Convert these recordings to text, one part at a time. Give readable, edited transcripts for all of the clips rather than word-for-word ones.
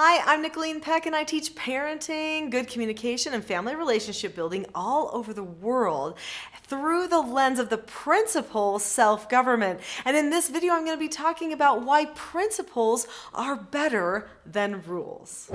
Hi, I'm Nicholeen Peck, and I teach parenting, good communication, and family relationship building all over the world through the lens of the principle self-government. And in this video, I'm going to be talking about why principles are better than rules.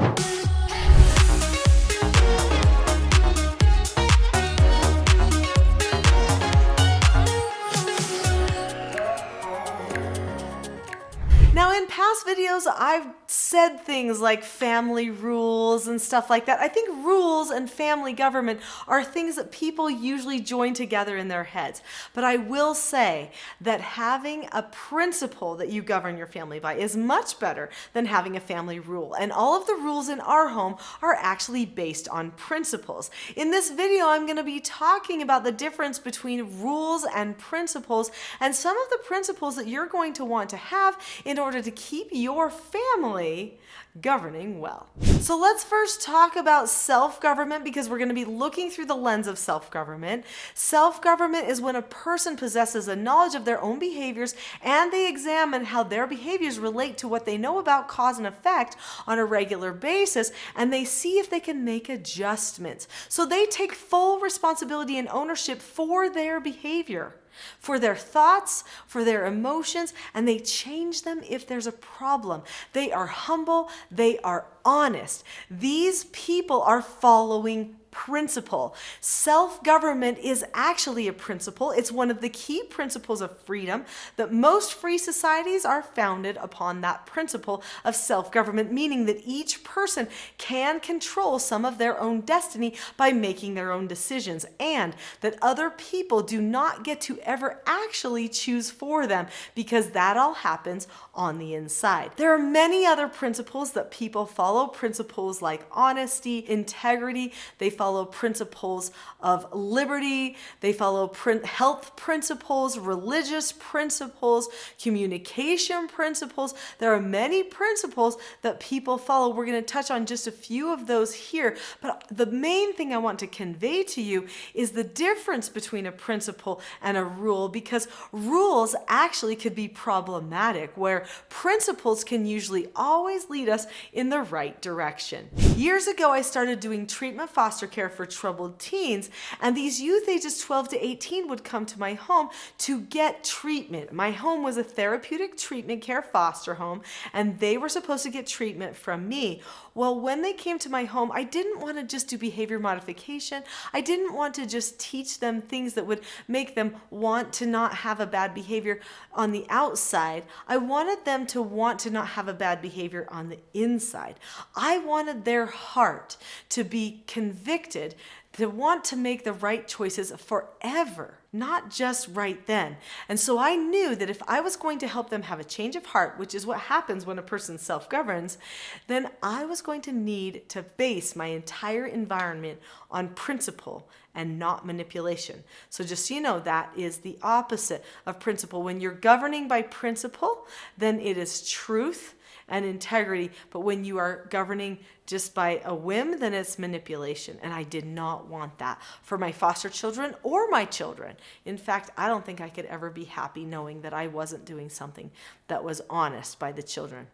Now, in past videos, I've said things like family rules and stuff like that. I think rules and family government are things that people usually join together in their heads. But I will say that having a principle that you govern your family by is much better than having a family rule. And all of the rules in our home are actually based on principles. In this video, I'm going to be talking about the difference between rules and principles and some of the principles that you're going to want to have in order to keep your family governing well. So let's first talk about self-government, because we're going to be looking through the lens of self-government. Self-government is when a person possesses a knowledge of their own behaviors and they examine how their behaviors relate to what they know about cause and effect on a regular basis, and they see if they can make adjustments. So they take full responsibility and ownership for their behavior, for their thoughts, for their emotions, and they change them if there's a problem. They are humble, they are honest. These people are following principle. Self-government is actually a principle. It's one of the key principles of freedom, that most free societies are founded upon that principle of self-government, meaning that each person can control some of their own destiny by making their own decisions, and that other people do not get to ever actually choose for them, because that all happens on the inside. There are many other principles that people follow, principles like honesty, integrity. They follow principles of liberty. They follow health principles, religious principles, communication principles. There are many principles that people follow. We're going to touch on just a few of those here, but the main thing I want to convey to you is the difference between a principle and a rule, because rules actually could be problematic, where principles can usually always lead us in the right direction. Years ago, I started doing treatment foster care for troubled teens, and these youth ages 12 to 18 would come to my home to get treatment. My home was a therapeutic treatment care foster home, and they were supposed to get treatment from me. Well, when they came to my home, I didn't want to just do behavior modification. I didn't want to just teach them things that would make them want to not have a bad behavior on the outside. I wanted them to want to not have a bad behavior on the inside. I wanted their heart to be convicted, to want to make the right choices forever, not just right then. And so I knew that if I was going to help them have a change of heart, which is what happens when a person self-governs, then I was going to need to base my entire environment on principle and not manipulation. So just so you know, that is the opposite of principle. When you're governing by principle, then it is truth and integrity. But when you are governing just by a whim, then it's manipulation. And I did not want that for my foster children or my children. In fact, I don't think I could ever be happy knowing that I wasn't doing something that was honest by the children.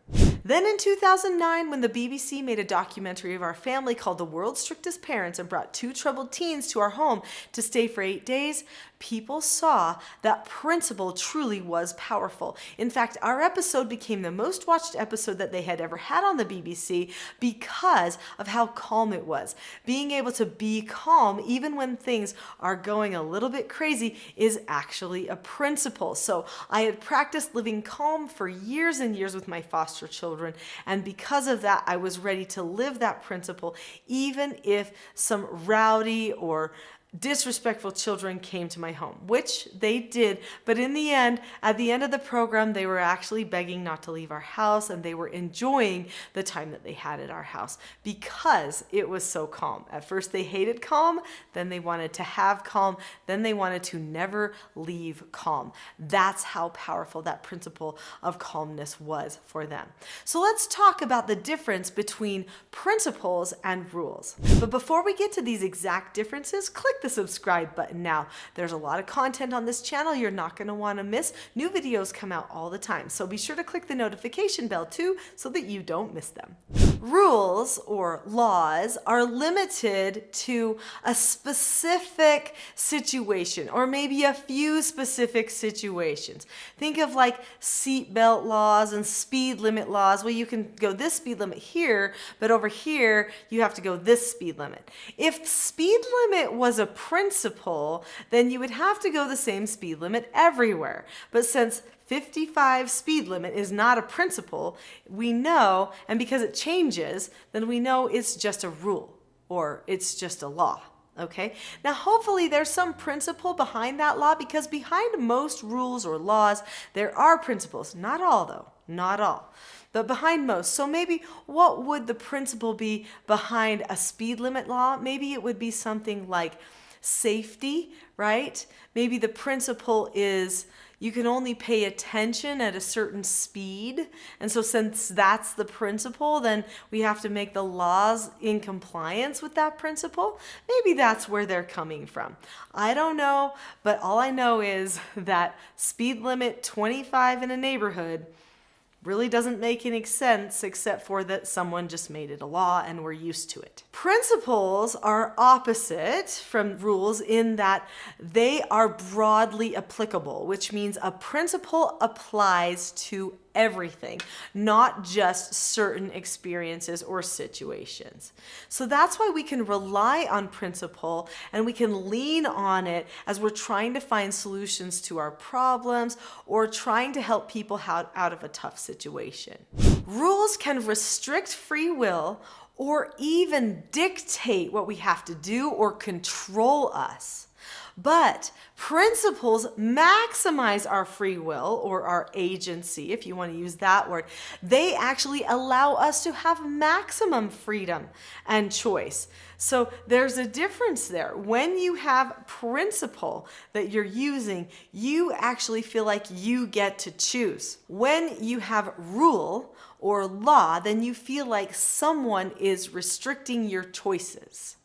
Then in 2009, when the BBC made a documentary of our family called The World's Strictest Parents and brought two troubled teens to our home to stay for 8 days, people saw that principle truly was powerful. In fact, our episode became the most watched episode that they had ever had on the BBC because of how calm it was. Being able to be calm even when things are going a little bit crazy is actually a principle. So I had practiced living calm for years and years with my foster children, and because of that, I was ready to live that principle even if some rowdy or disrespectful children came to my home, which they did. But in the end, at the end of the program, they were actually begging not to leave our house, and they were enjoying the time that they had at our house because it was so calm. At first they hated calm, then they wanted to have calm, then they wanted to never leave calm. That's how powerful that principle of calmness was for them. So let's talk about the difference between principles and rules. But before we get to these exact differences, click click the subscribe button now. There's a lot of content on this channel you're not going to want to miss. New videos come out all the time, so be sure to click the notification bell too so that you don't miss them. Rules or laws are limited to a specific situation or maybe a few specific situations. Think of like seatbelt laws and speed limit laws. Well, you can go this speed limit here, but over here you have to go this speed limit. If speed limit was a principle, then you would have to go the same speed limit everywhere. But since 55 speed limit is not a principle, we know, and because it changes, then we know it's just a rule or it's just a law. Okay? Now, hopefully there's some principle behind that law, because behind most rules or laws, there are principles. Not all though, not all, but behind most. So maybe what would the principle be behind a speed limit law? Maybe it would be something like safety, right? Maybe the principle is you can only pay attention at a certain speed. And so since that's the principle, then we have to make the laws in compliance with that principle. Maybe that's where they're coming from. I don't know, but all I know is that speed limit 25 in a neighborhood really doesn't make any sense except for that someone just made it a law and we're used to it. Principles are opposite from rules in that they are broadly applicable, which means a principle applies to everything, not just certain experiences or situations. So that's why we can rely on principle and we can lean on it as we're trying to find solutions to our problems or trying to help people out of a tough situation. Rules can restrict free will or even dictate what we have to do or control us. But principles maximize our free will or our agency, if you want to use that word. They actually allow us to have maximum freedom and choice. So there's a difference there. When you have principle that you're using, you actually feel like you get to choose. When you have rule or law, then you feel like someone is restricting your choices.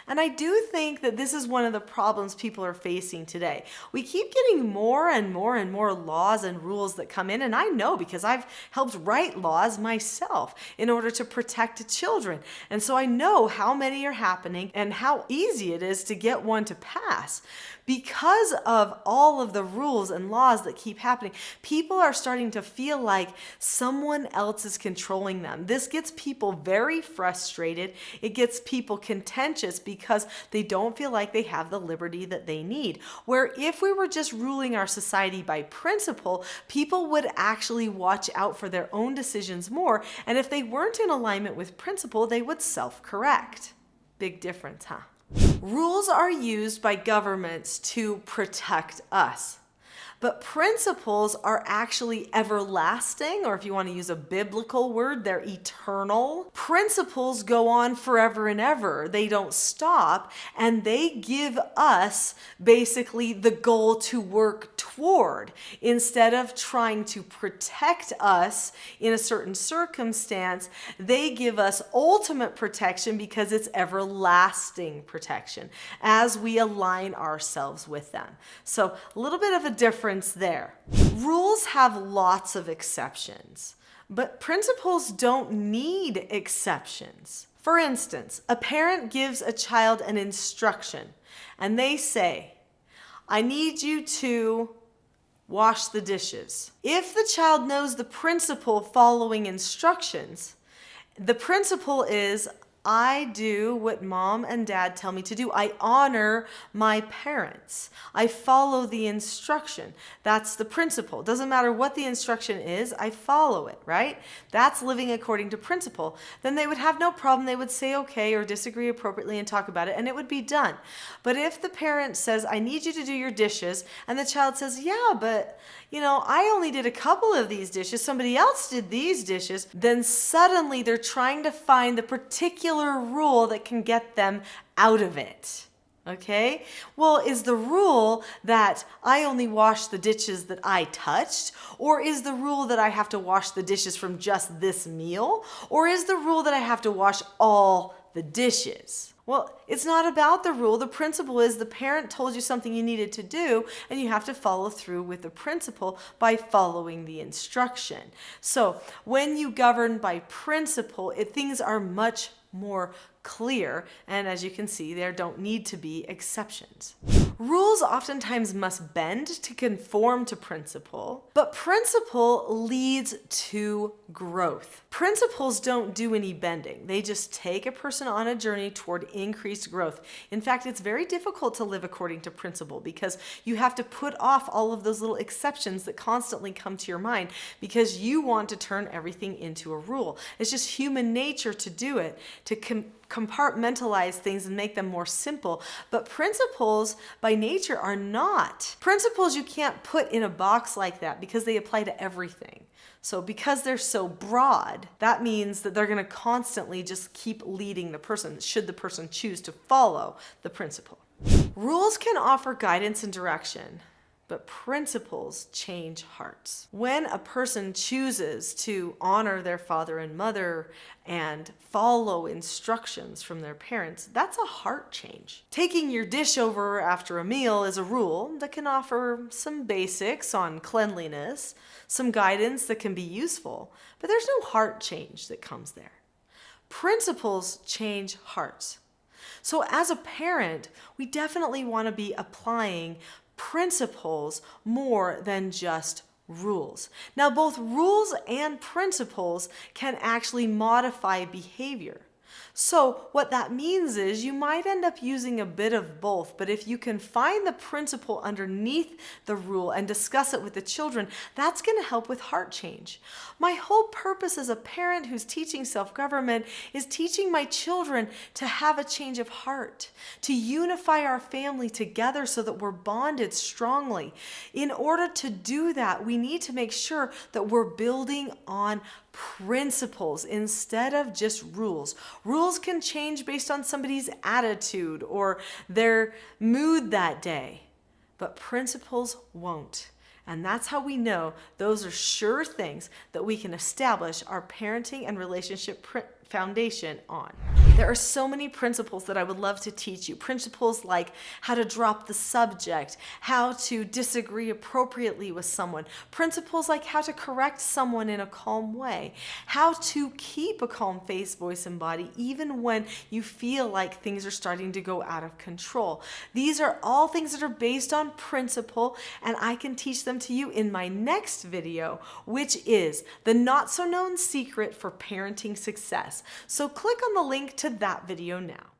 And I do think that this is one of the problems people are facing today. We keep getting more and more and more laws and rules that come in, and I know because I've helped write laws myself in order to protect children. And so I know how many are happening and how easy it is to get one to pass. Because of all of the rules and laws that keep happening, people are starting to feel like someone else is controlling them. This gets people very frustrated. It gets people contentious because they don't feel like they have the liberty that they need. Where if we were just ruling our society by principle, people would actually watch out for their own decisions more. And if they weren't in alignment with principle, they would self-correct. Big difference, huh? Rules are used by governments to protect us. But principles are actually everlasting, or if you want to use a biblical word, they're eternal. Principles go on forever and ever. They don't stop, and they give us basically the goal to work toward. Instead of trying to protect us in a certain circumstance, they give us ultimate protection because it's everlasting protection as we align ourselves with them. So a little bit of a difference there. Rules have lots of exceptions, but principles don't need exceptions. For instance, a parent gives a child an instruction and they say, I need you to wash the dishes. If the child knows the principle following instructions, the principle is I do what mom and dad tell me to do. I honor my parents. I follow the instruction. That's the principle. Doesn't matter what the instruction is, I follow it, right? That's living according to principle. Then they would have no problem. They would say okay or disagree appropriately and talk about it, and it would be done. But if the parent says, I need you to do your dishes, and the child says, yeah, but I only did a couple of these dishes, somebody else did these dishes, then suddenly they're trying to find the particular rule that can get them out of it. Okay? Well, is the rule that I only wash the dishes that I touched? Or is the rule that I have to wash the dishes from just this meal? Or is the rule that I have to wash all the dishes? Well, it's not about the rule. The principle is the parent told you something you needed to do, and you have to follow through with the principle by following the instruction. So when you govern by principle, things are much more clear, and as you can see, there don't need to be exceptions. Rules oftentimes must bend to conform to principle, but principle leads to growth. Principles don't do any bending. They just take a person on a journey toward increased growth. In fact, it's very difficult to live according to principle because you have to put off all of those little exceptions that constantly come to your mind because you want to turn everything into a rule. It's just human nature to do it, to compartmentalize things and make them more simple. But principles by nature are not. Principles you can't put in a box like that because they apply to everything. So because they're so broad, that means that they're going to constantly just keep leading the person, should the person choose to follow the principle. Rules can offer guidance and direction, but principles change hearts. When a person chooses to honor their father and mother and follow instructions from their parents, that's a heart change. Taking your dish over after a meal is a rule that can offer some basics on cleanliness, some guidance that can be useful, but there's no heart change that comes there. Principles change hearts. So as a parent, we definitely want to be applying principles more than just rules. Now, both rules and principles can actually modify behavior. So what that means is you might end up using a bit of both, but if you can find the principle underneath the rule and discuss it with the children, that's going to help with heart change. My whole purpose as a parent who's teaching self-government is teaching my children to have a change of heart, to unify our family together so that we're bonded strongly. In order to do that, we need to make sure that we're building on principles instead of just rules. Rules can change based on somebody's attitude or their mood that day, but principles won't. And that's how we know those are sure things that we can establish our parenting and relationship foundation on. There are so many principles that I would love to teach you. Principles like how to drop the subject, how to disagree appropriately with someone, principles like how to correct someone in a calm way, how to keep a calm face, voice, and body even when you feel like things are starting to go out of control. These are all things that are based on principle, and I can teach them to you in my next video, which is the not so known secret for parenting success. So click on the link to that video now.